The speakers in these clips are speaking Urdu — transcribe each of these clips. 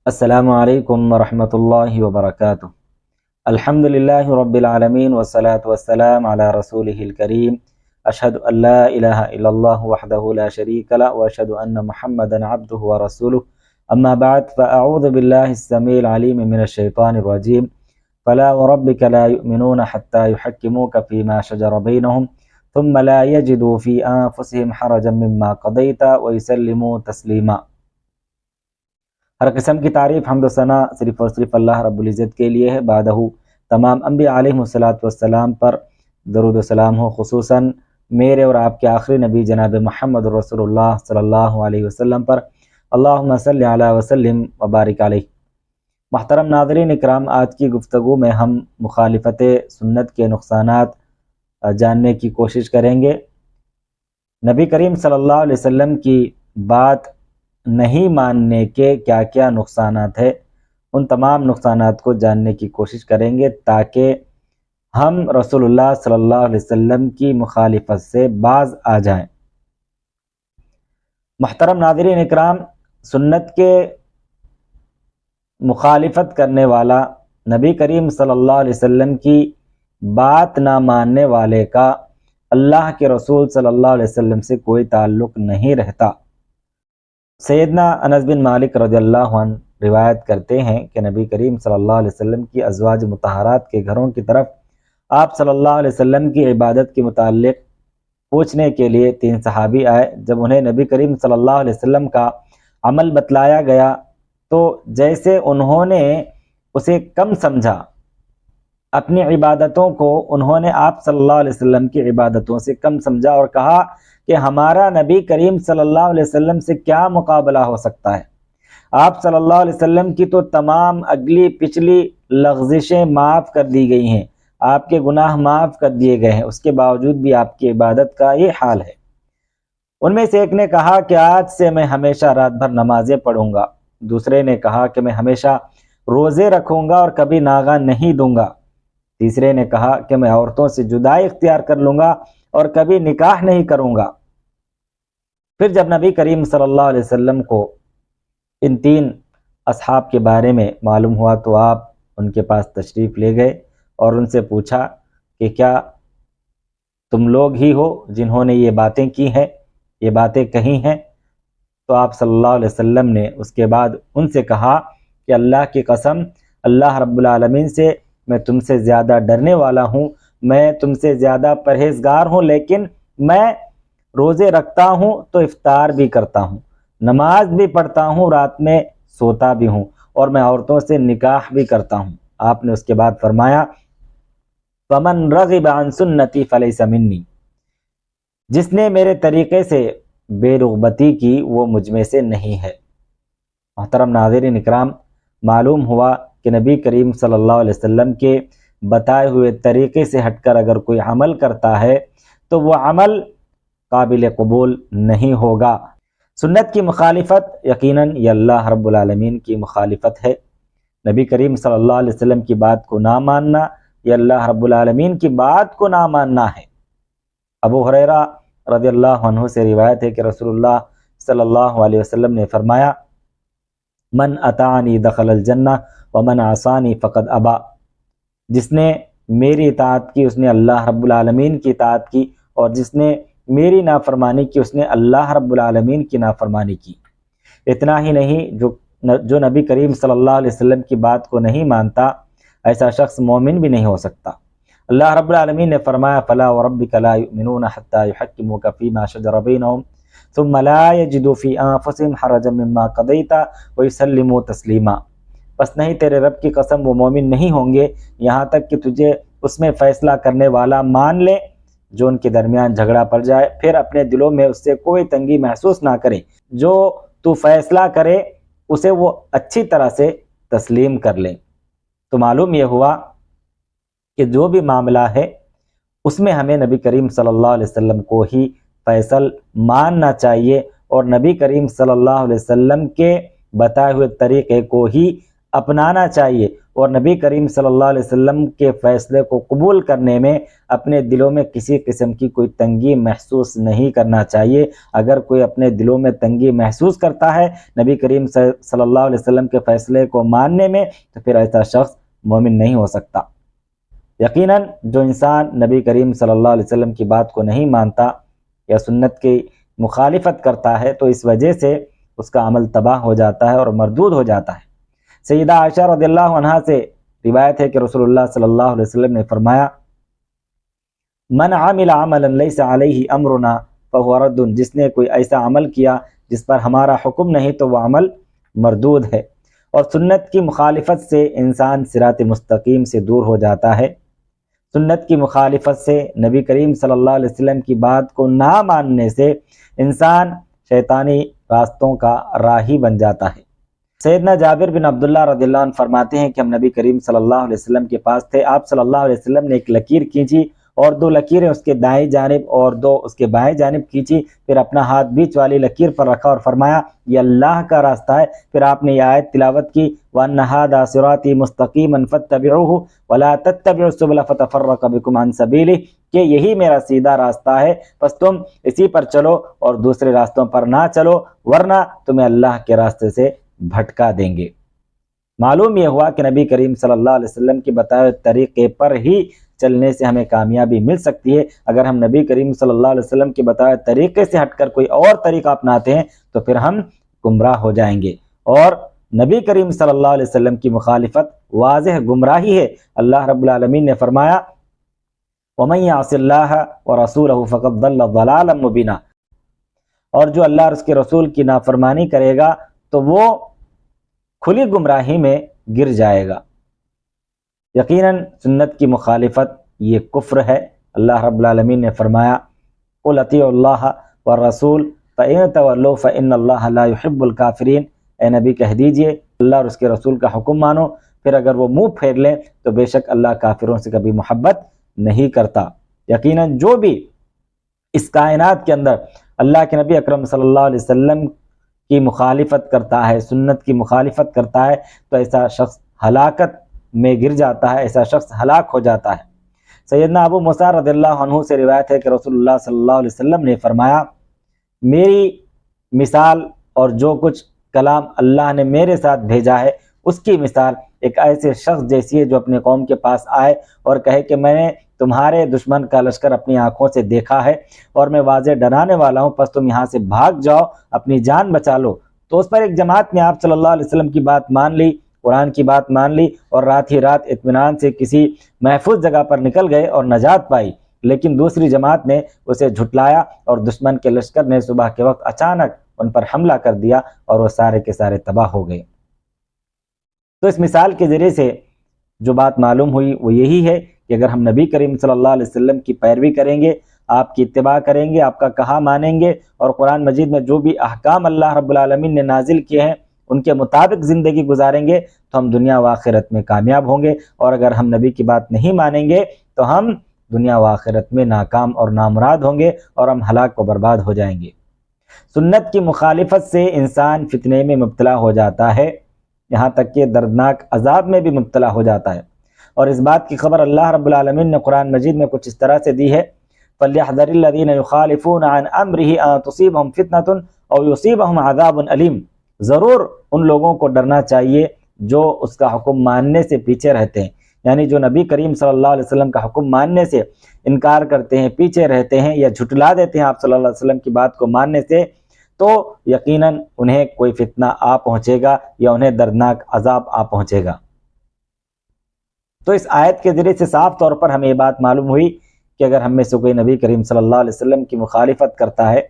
السلام علیکم ورحمۃ اللہ وبرکاتہ۔ الحمدللہ رب العالمین والصلاة والسلام علی رسولہ الکریم۔ اشہد ان لا الہ الا اللہ وحدہ لا شریک لہ واشہد ان محمدا عبدہ ورسولہ۔ اما بعد فاعوذ باللہ السمیع العلیم من الشیطان الرجیم۔ فلا وربک لا یؤمنون حتی یحکموک فیما شجر بینہم ثم لا یجدوا فی انفسہم حرجا مما قضیت ویسلموا تسلیما۔ ہر قسم کی تعریف حمد و ثنا صرف اور صرف اللہ رب العزت کے لیے ہے، بعدہ تمام انبیاء علیہ السلام پر درود و سلام ہو، خصوصاً میرے اور آپ کے آخری نبی جناب محمد رسول اللہ صلی اللہ علیہ وسلم پر اللہم صلی علی وسلم وبارک علیہ۔ محترم ناظرین اکرام، آج کی گفتگو میں ہم مخالفت سنت کے نقصانات جاننے کی کوشش کریں گے۔ نبی کریم صلی اللہ علیہ وسلم کی بات نہیں ماننے کے کیا کیا نقصانات ہیں، ان تمام نقصانات کو جاننے کی کوشش کریں گے تاکہ ہم رسول اللہ صلی اللہ علیہ وسلم کی مخالفت سے باز آ جائیں۔ محترم ناظرین اکرام، سنت کے مخالفت کرنے والا نبی کریم صلی اللہ علیہ وسلم کی بات نہ ماننے والے کا اللہ کے رسول صلی اللہ علیہ وسلم سے کوئی تعلق نہیں رہتا۔ سیدنا انس بن مالک رضی اللہ عنہ روایت کرتے ہیں کہ نبی کریم صلی اللہ علیہ وسلم کی ازواج مطہرات کے گھروں کی طرف آپ صلی اللہ علیہ وسلم کی عبادت کے متعلق پوچھنے کے لیے 3 صحابی آئے۔ جب انہیں نبی کریم صلی اللہ علیہ وسلم کا عمل بتلایا گیا تو جیسے انہوں نے اسے کم سمجھا، اپنی عبادتوں کو انہوں نے آپ صلی اللہ علیہ وسلم کی عبادتوں سے کم سمجھا اور کہا کہ ہمارا نبی کریم صلی اللہ علیہ وسلم سے کیا مقابلہ ہو سکتا ہے؟ آپ صلی اللہ علیہ وسلم کی تو تمام اگلی پچھلی لغزشیں معاف کر دی گئی ہیں، آپ کے گناہ معاف کر دیے گئے ہیں، اس کے باوجود بھی آپ کی عبادت کا یہ حال ہے۔ ان میں سے ایک نے کہا کہ آج سے میں ہمیشہ رات بھر نمازیں پڑھوں گا، دوسرے نے کہا کہ میں ہمیشہ روزے رکھوں گا اور کبھی ناغہ نہیں دوں گا، تیسرے نے کہا کہ میں عورتوں سے جدائی اختیار کر لوں گا اور کبھی نکاح نہیں کروں گا۔ پھر جب نبی کریم صلی اللہ علیہ وسلم کو ان 3 اصحاب کے بارے میں معلوم ہوا تو آپ ان کے پاس تشریف لے گئے اور ان سے پوچھا کہ کیا تم لوگ ہی ہو جنہوں نے یہ باتیں کی ہیں، یہ باتیں کہی ہیں؟ تو آپ صلی اللہ علیہ وسلم نے اس کے بعد ان سے کہا کہ اللہ کی قسم، اللہ رب العالمین سے میں تم سے زیادہ ڈرنے والا ہوں، میں تم سے زیادہ پرہیزگار ہوں، لیکن میں روزے رکھتا ہوں تو افطار بھی کرتا ہوں، نماز بھی پڑھتا ہوں، رات میں سوتا بھی ہوں، اور میں عورتوں سے نکاح بھی کرتا ہوں۔ آپ نے اس کے بعد فرمایا فَمَنْ رَغِبَ عَنْ سُنَّتِي فَلَيْسَ مِنِّي، جس نے میرے طریقے سے بے رغبتی کی وہ مجھ میں سے نہیں ہے۔ محترم ناظرین اکرام، معلوم ہوا کہ نبی کریم صلی اللہ علیہ وسلم کے بتائے ہوئے طریقے سے ہٹ کر اگر کوئی عمل کرتا ہے تو وہ عمل قابل قبول نہیں ہوگا۔ سنت کی مخالفت یقیناً یہ اللہ رب العالمین کی مخالفت ہے۔ نبی کریم صلی اللہ علیہ وسلم کی بات کو نہ ماننا یہ اللہ رب العالمین کی بات کو نہ ماننا ہے۔ ابو ہریرہ رضی اللہ عنہ سے روایت ہے کہ رسول اللہ صلی اللہ علیہ وسلم نے فرمایا من اطاعنی دخل الجنہ ومن عصانی فقد ابا، جس نے میری اطاعت کی اس نے اللہ رب العالمین کی اطاعت کی، اور جس نے میری نافرمانی کی اس نے اللہ رب العالمین کی نافرمانی کی۔ اتنا ہی نہیں، جو نبی کریم صلی اللہ علیہ وسلم کی بات کو نہیں مانتا ایسا شخص مومن بھی نہیں ہو سکتا۔ اللہ رب العالمین نے فرمایا فلا وربک لا یؤمنون حتی یحکموک فیما شجر بینہم ثم لا یجدوا فی انفسہم حرجا مما قضیت ویسلموا تسلیما، بس نہیں تیرے رب کی قسم وہ مومن نہیں ہوں گے یہاں تک کہ تجھے اس میں فیصلہ کرنے والا مان لے جو ان کے درمیان جھگڑا پڑ جائے، پھر اپنے دلوں میں اس سے کوئی تنگی محسوس نہ کرے، جو تو فیصلہ کرے اسے وہ اچھی طرح سے تسلیم کر لیں۔ تو معلوم یہ ہوا کہ جو بھی معاملہ ہے اس میں ہمیں نبی کریم صلی اللہ علیہ وسلم کو ہی فیصل ماننا چاہیے، اور نبی کریم صلی اللہ علیہ وسلم کے بتائے ہوئے طریقے کو ہی اپنانا چاہیے، اور نبی کریم صلی اللہ علیہ وسلم کے فیصلے کو قبول کرنے میں اپنے دلوں میں کسی قسم کی کوئی تنگی محسوس نہیں کرنا چاہیے۔ اگر کوئی اپنے دلوں میں تنگی محسوس کرتا ہے نبی کریم صلی اللہ علیہ وسلم کے فیصلے کو ماننے میں، تو پھر ایسا شخص مومن نہیں ہو سکتا۔ یقیناً جو انسان نبی کریم صلی اللہ علیہ وسلم کی بات کو نہیں مانتا یا سنت کی مخالفت کرتا ہے تو اس وجہ سے اس کا عمل تباہ ہو جاتا ہے اور مردود ہو جاتا ہے۔ سیدہ عائشہ رضی اللہ عنہا سے روایت ہے کہ رسول اللہ صلی اللہ علیہ وسلم نے فرمایا، من عمل عملا لیس علیہ امرنا فہو رد، جس نے کوئی ایسا عمل کیا جس پر ہمارا حکم نہیں تو وہ عمل مردود ہے۔ اور سنت کی مخالفت سے انسان صراط مستقیم سے دور ہو جاتا ہے۔ سنت کی مخالفت سے، نبی کریم صلی اللہ علیہ وسلم کی بات کو نہ ماننے سے انسان شیطانی راستوں کا راہی بن جاتا ہے۔ سیدنا جابر بن عبداللہ رضی اللہ عنہ فرماتے ہیں کہ ہم نبی کریم صلی اللہ علیہ وسلم کے پاس تھے، آپ صلی اللہ علیہ وسلم نے ایک لکیر کھینچی اور 2 لکیریں اس کے دائیں جانب اور 2 اس کے بائیں جانب کھینچی، پھر اپنا ہاتھ بیچ والی لکیر پر رکھا اور فرمایا یہ اللہ کا راستہ ہے۔ پھر آپ نے یہ آیت تلاوت کی، وَأَنَّ هَٰذَا صِرَاطِي مُسْتَقِيمًا فَاتَّبِعُوهُ وَلَا تَتَّبِعُوا السُّبُلَ فَتَفَرَّقَ بِكُمْ عَن سَبِيلِهِ، کہ یہی میرا سیدھا راستہ ہے، بس تم اسی پر چلو اور دوسرے راستوں پر نہ چلو، ورنہ تمہیں اللہ کے راستے سے بھٹکا دیں گے۔ معلوم یہ ہوا کہ نبی کریم صلی اللہ علیہ وسلم کے بتائے ہوئے طریقے پر ہی چلنے سے ہمیں کامیابی مل سکتی ہے۔ اگر ہم نبی کریم صلی اللہ علیہ وسلم کے بتائے ہوئے طریقے سے ہٹ کر کوئی اور طریقہ اپناتے ہیں تو پھر ہم گمراہ ہو جائیں گے، اور نبی کریم صلی اللہ علیہ وسلم کی مخالفت واضح گمراہی ہے۔ اللہ رب العالمین نے فرمایا وَمَن يَعْصِ اللَّهَ وَرَسُولَهُ فَقَدْ ضَلَّ ضَلَالًا مُبِينًا، اور جو اللہ اور اس کے رسول کی نافرمانی کرے گا تو وہ کھلی گمراہی میں گر جائے گا۔ یقیناً سنت کی مخالفت یہ کفر ہے۔ اللہ رب العالمین نے فرمایا قُلْ اطیعوا اللَّهَ وَالرَّسُولَ فَإِن تَوَلَّوْا فَإِنَّ اللَّهَ لَا يُحِبُّ الْكَافِرِينَ، اے نبی کہہ دیجئے اللہ اور اس کے رسول کا حکم مانو، پھر اگر وہ منہ پھیر لیں تو بے شک اللہ کافروں سے کبھی محبت نہیں کرتا۔ یقیناً جو بھی اس کائنات کے اندر اللہ کے نبی اکرم صلی اللہ علیہ وسلم کی مخالفت کرتا ہے، سنت کی مخالفت کرتا ہے، تو ایسا شخص ہلاکت میں گر جاتا ہے، ایسا شخص ہلاک ہو جاتا ہے۔ سیدنا ابو موسیٰ رضی اللہ عنہ سے روایت ہے کہ رسول اللہ صلی اللہ علیہ وسلم نے فرمایا میری مثال اور جو کچھ کلام اللہ نے میرے ساتھ بھیجا ہے اس کی مثال ایک ایسے شخص جیسی ہے جو اپنے قوم کے پاس آئے اور کہے کہ میں نے تمہارے دشمن کا لشکر اپنی آنکھوں سے دیکھا ہے اور میں واضح ڈرانے والا ہوں، پس تم یہاں سے بھاگ جاؤ، اپنی جان بچا لو۔ تو اس پر ایک جماعت نے آپ صلی اللہ علیہ وسلم کی بات مان لی، قرآن کی بات مان لی اور رات ہی رات اطمینان سے کسی محفوظ جگہ پر نکل گئے اور نجات پائی، لیکن دوسری جماعت نے اسے جھٹلایا اور دشمن کے لشکر نے صبح کے وقت اچانک ان پر حملہ کر دیا اور وہ سارے کے سارے تباہ ہو گئے۔ تو اس مثال کے ذریعے سے جو بات معلوم ہوئی وہ یہی ہے کہ اگر ہم نبی کریم صلی اللہ علیہ وسلم کی پیروی کریں گے، آپ کی اتباع کریں گے، آپ کا کہا مانیں گے اور قرآن مجید میں جو بھی احکام اللہ رب العالمین نے نازل کیے ہیں ان کے مطابق زندگی گزاریں گے تو ہم دنیا و آخرت میں کامیاب ہوں گے، اور اگر ہم نبی کی بات نہیں مانیں گے تو ہم دنیا و آخرت میں ناکام اور نامراد ہوں گے اور ہم ہلاک و برباد ہو جائیں گے۔ سنت کی مخالفت سے انسان فتنے میں مبتلا ہو جاتا ہے، یہاں تک کہ دردناک عذاب میں بھی مبتلا ہو جاتا ہے، اور اس بات کی خبر اللہ رب العالمین نے قرآن مجید میں کچھ اس طرح سے دی ہے فَلْيَحْذَرِ الَّذِينَ يُخَالِفُونَ عَنْ أَمْرِهِ أَن تُصِيبَهُمْ فِتْنَةٌ أَوْ يُصِيبَهُمْ عَذَابٌ أَلِيمٌ، ضرور ان لوگوں کو ڈرنا چاہیے جو اس کا حکم ماننے سے پیچھے رہتے ہیں، یعنی جو نبی کریم صلی اللہ علیہ وسلم کا حکم ماننے سے انکار کرتے ہیں، پیچھے رہتے ہیں یا جھٹلا دیتے ہیں آپ صلی اللہ علیہ وسلم کی بات کو ماننے سے، تو یقیناً انہیں کوئی فتنہ آ پہنچے گا یا انہیں دردناک عذاب آ پہنچے گا۔ تو اس آیت کے ذریعے سے صاف طور پر ہمیں یہ بات معلوم ہوئی کہ اگر ہم میں سے کوئی نبی کریم صلی اللہ علیہ وسلم کی مخالفت کرتا ہے،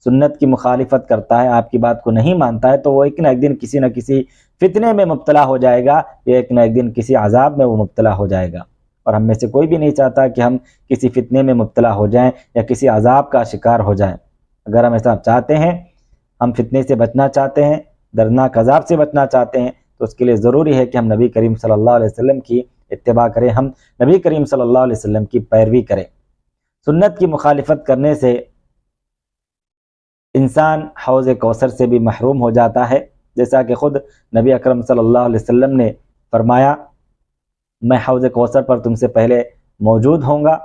سنت کی مخالفت کرتا ہے، آپ کی بات کو نہیں مانتا ہے، تو وہ ایک نہ ایک دن کسی نہ کسی فتنے میں مبتلا ہو جائے گا یا ایک نہ ایک دن کسی عذاب میں وہ مبتلا ہو جائے گا، اور ہم میں سے کوئی بھی نہیں چاہتا کہ ہم کسی فتنے میں مبتلا ہو جائیں یا کسی عذاب کا شکار ہو جائیں۔ اگر ہم ایسا چاہتے ہیں، ہم فتنے سے بچنا چاہتے ہیں، دردناک عذاب سے بچنا چاہتے ہیں، تو اس کے لیے ضروری ہے کہ ہم نبی کریم صلی اللہ علیہ وسلم کی اتباع کریں، ہم نبی کریم صلی اللہ علیہ وسلم کی پیروی کریں۔ سنت کی مخالفت کرنے سے انسان حوض کوثر سے بھی محروم ہو جاتا ہے، جیسا کہ خود نبی اکرم صلی اللہ علیہ وسلم نے فرمایا میں حوض کوثر پر تم سے پہلے موجود ہوں گا،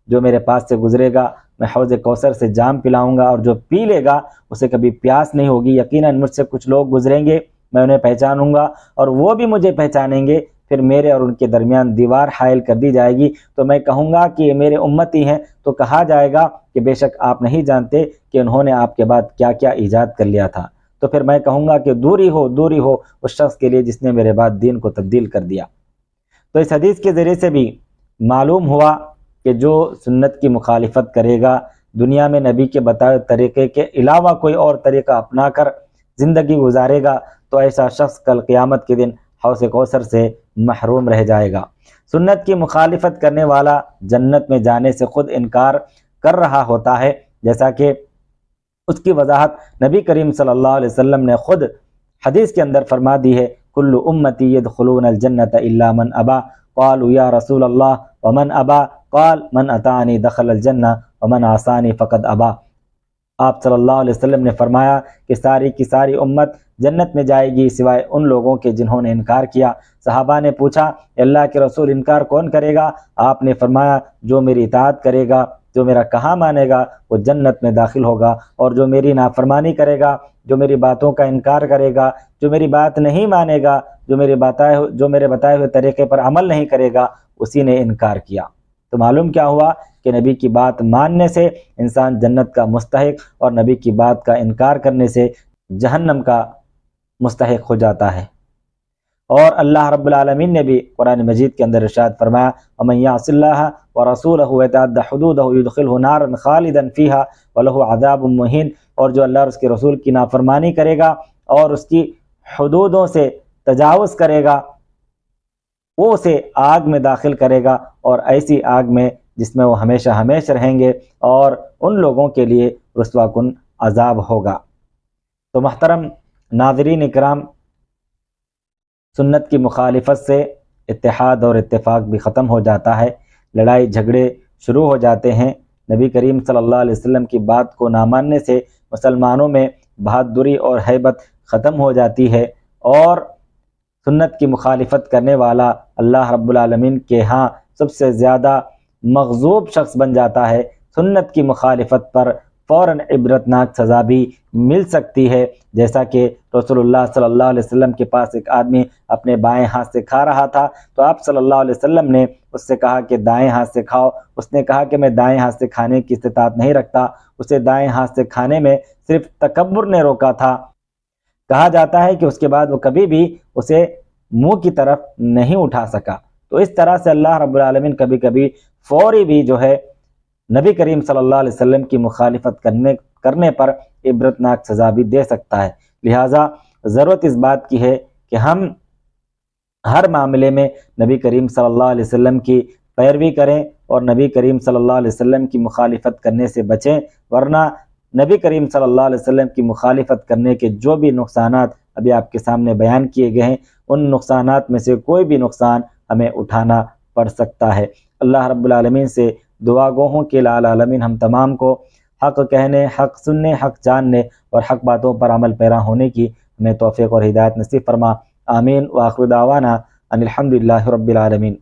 جو میرے پاس سے گزرے گا میں حوض کوثر سے جام پلاؤں گا، اور جو پی لے گا اسے کبھی پیاس نہیں ہوگی۔ یقیناً مجھ سے کچھ لوگ گزریں گے، میں انہیں پہچانوں گا اور وہ بھی مجھے پہچانیں گے، پھر میرے اور ان کے درمیان دیوار حائل کر دی جائے گی، تو میں کہوں گا کہ یہ میرے امتی ہیں، تو کہا جائے گا کہ بے شک آپ نہیں جانتے کہ انہوں نے آپ کے بعد کیا کیا ایجاد کر لیا تھا، تو پھر میں کہوں گا کہ دوری ہو اس شخص کے لیے جس نے میرے بعد دین کو تبدیل کر دیا۔ تو اس حدیث کے ذریعے سے بھی معلوم ہوا کہ جو سنت کی مخالفت کرے گا، دنیا میں نبی کے بتائے طریقے کے علاوہ کوئی اور طریقہ اپنا کر زندگی گزارے گا، تو ایسا شخص کل قیامت کے دن حوض کوثر سے محروم رہ جائے گا۔ سنت کی مخالفت کرنے والا جنت میں جانے سے خود انکار کر رہا ہوتا ہے، جیسا کہ اس کی وضاحت نبی کریم صلی اللہ علیہ وسلم نے خود حدیث کے اندر فرما دی ہے، کل امتی یدخلون الجنت الا من ابا، قالوا یا رسول اللہ ومن ابا، قال من اطاعنی دخل الجنہ ومن عصانی فقد ابا۔ آپ صلی اللہ علیہ وسلم نے فرمایا کہ ساری کی ساری امت جنت میں جائے گی سوائے ان لوگوں کے جنہوں نے انکار کیا۔ صحابہ نے پوچھا اللہ کے رسول انکار کون کرے گا؟ آپ نے فرمایا جو میری اطاعت کرے گا، جو میرا کہا مانے گا وہ جنت میں داخل ہوگا، اور جو میری نافرمانی کرے گا، جو میری باتوں کا انکار کرے گا، جو میری بات نہیں مانے گا، جو میرے بتائے ہوئے طریقے پر عمل نہیں کرے گا، اسی نے انکار کیا۔ تو معلوم کیا ہوا کہ نبی کی بات ماننے سے انسان جنت کا مستحق اور نبی کی بات کا انکار کرنے سے جہنم کا مستحق ہو جاتا ہے۔ اور اللہ رب العالمین نے بھی قرآن مجید کے اندر ارشاد فرمایا وَمَن يَعْصِ اللَّهَ وَرَسُولَهُ وَيَتَعَدَّ حُدُودَهُ يُدْخِلْهُ نَارًا خَالِدًا فِيهَا وَلَهُ عَذَابٌ مُّهِينٌ، اور جو اللہ اور اس کے رسول کی نافرمانی کرے گا اور اس کی حدودوں سے تجاوز کرے گا، وہ اسے آگ میں داخل کرے گا، اور ایسی آگ میں جس میں وہ ہمیشہ ہمیشہ رہیں گے، اور ان لوگوں کے لیے رسوا کن عذاب ہوگا۔ تو محترم ناظرین اکرام، سنت کی مخالفت سے اتحاد اور اتفاق بھی ختم ہو جاتا ہے، لڑائی جھگڑے شروع ہو جاتے ہیں۔ نبی کریم صلی اللہ علیہ وسلم کی بات کو نہ ماننے سے مسلمانوں میں بہادری اور ہیبت ختم ہو جاتی ہے، اور سنت کی مخالفت کرنے والا اللہ رب العالمین کے ہاں سب سے زیادہ مغضوب شخص بن جاتا ہے۔ سنت کی مخالفت پر فوراً عبرتناک سزا بھی مل سکتی ہے، جیسا کہ رسول اللہ صلی اللہ علیہ وسلم کے پاس ایک آدمی اپنے بائیں ہاتھ سے کھا رہا تھا، تو آپ صلی اللہ علیہ وسلم نے اس سے کہا کہ دائیں ہاتھ سے کھاؤ۔ اس نے کہا کہ میں دائیں ہاتھ سے کھانے کی استطاعت نہیں رکھتا، اسے دائیں ہاتھ سے کھانے میں صرف تکبر نے روکا تھا۔ کہا جاتا ہے کہ اس کے بعد وہ کبھی بھی اسے منہ کی طرف نہیں اٹھا سکا۔ تو اس طرح سے اللہ رب العالمین کبھی کبھی فوری بھی جو ہے نبی کریم صلی اللہ علیہ وسلم کی مخالفت کرنے پر عبرتناک سزا بھی دے سکتا ہے۔ لہٰذا ضرورت اس بات کی ہے کہ ہم ہر معاملے میں نبی کریم صلی اللہ علیہ وسلم کی پیروی کریں اور نبی کریم صلی اللہ علیہ وسلم کی مخالفت کرنے سے بچیں، ورنہ نبی کریم صلی اللہ علیہ وسلم کی مخالفت کرنے کے جو بھی نقصانات ابھی آپ کے سامنے بیان کیے گئے ہیں، ان نقصانات میں سے کوئی بھی نقصان ہمیں اٹھانا پڑ سکتا ہے۔ اللہ رب العالمین سے دعا گوہوں کے العالمین ہم تمام کو حق کہنے، حق سننے، حق جاننے اور حق باتوں پر عمل پیرا ہونے کی ہمیں توفیق اور ہدایت نصیب فرما۔ آمین۔ وآخر دعوانا ان الحمدللہ رب العالمین۔